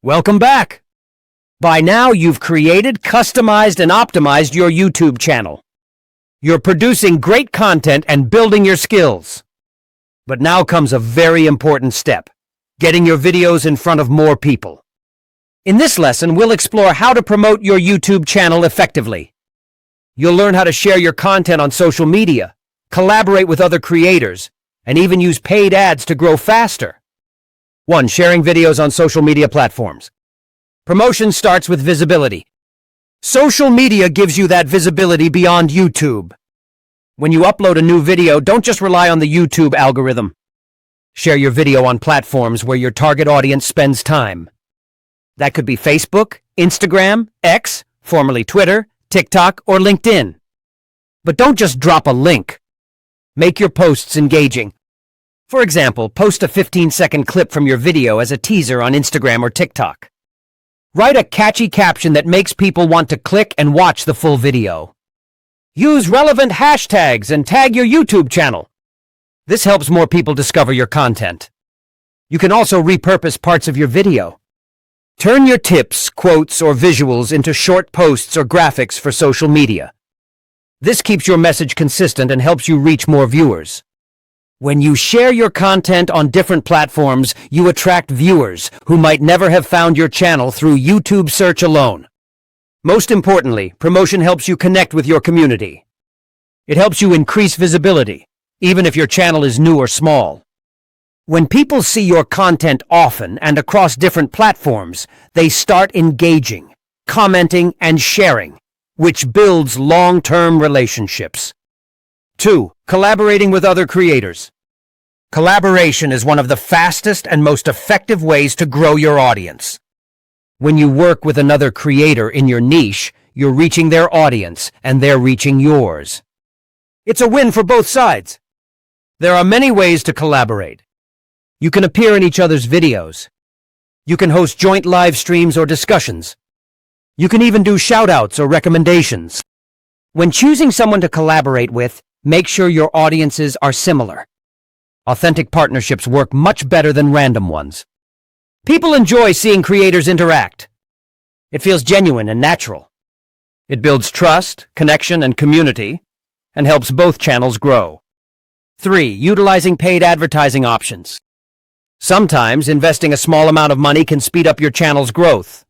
Welcome back! By now, you've created, customized, and optimized your YouTube channel. You're producing great content and building your skills. But now comes a very important step: getting your videos in front of more people. In this lesson, we'll explore how to promote your YouTube channel effectively. You'll learn how to share your content on social media, collaborate with other creators, and even use paid ads to grow faster. 1. Sharing videos on social media platforms. Promotion starts with visibility. Social media gives you that visibility beyond YouTube. When you upload a new video, don't just rely on the YouTube algorithm. Share your video on platforms where your target audience spends time. That could be Facebook, Instagram, X, formerly Twitter, TikTok, or LinkedIn. But don't just drop a link. Make your posts engaging. For example, post a 15-second clip from your video as a teaser on Instagram or TikTok. Write a catchy caption that makes people want to click and watch the full video. Use relevant hashtags and tag your YouTube channel. This helps more people discover your content. You can also repurpose parts of your video. Turn your tips, quotes, or visuals into short posts or graphics for social media. This keeps your message consistent and helps you reach more viewers. When you share your content on different platforms, you attract viewers who might never have found your channel through YouTube search alone. Most importantly, promotion helps you connect with your community. It helps you increase visibility, even if your channel is new or small. When people see your content often and across different platforms, they start engaging, commenting, and sharing, which builds long-term relationships. 2. Collaborating with other creators. Collaboration is one of the fastest and most effective ways to grow your audience. When you work with another creator in your niche, you're reaching their audience and they're reaching yours. It's a win for both sides. There are many ways to collaborate. You can appear in each other's videos. You can host joint live streams or discussions. You can even do shout-outs or recommendations. When choosing someone to collaborate with, make sure your audiences are similar. Authentic partnerships work much better than random ones. People enjoy seeing creators interact. It feels genuine and natural. It builds trust, connection, and community, and helps both channels grow. 3. Utilizing paid advertising options. Sometimes investing a small amount of money can speed up your channel's growth.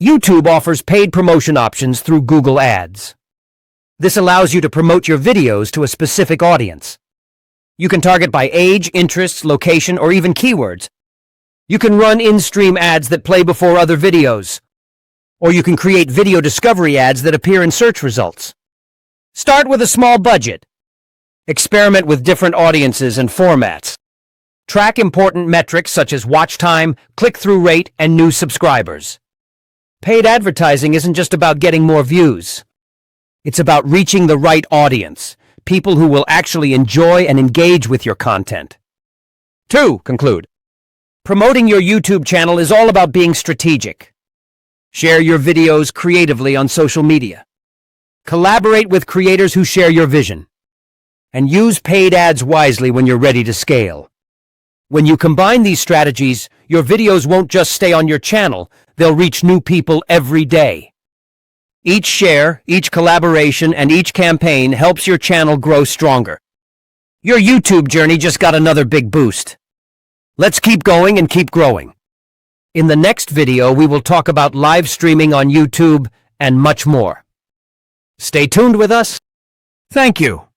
YouTube offers paid promotion options through Google Ads. This allows you to promote your videos to a specific audience. You can target by age, interests, location, or even keywords. You can run in-stream ads that play before other videos. Or you can create video discovery ads that appear in search results. Start with a small budget. Experiment with different audiences and formats. Track important metrics such as watch time, click-through rate, and new subscribers. Paid advertising isn't just about getting more views. It's about reaching the right audience, people who will actually enjoy and engage with your content. 2. Conclude. Promoting your YouTube channel is all about being strategic. Share your videos creatively on social media. Collaborate with creators who share your vision. And use paid ads wisely when you're ready to scale. When you combine these strategies, your videos won't just stay on your channel, they'll reach new people every day. Each share, each collaboration, and each campaign helps your channel grow stronger. Your YouTube journey just got another big boost. Let's keep going and keep growing. In the next video, we will talk about live streaming on YouTube and much more. Stay tuned with us. Thank you.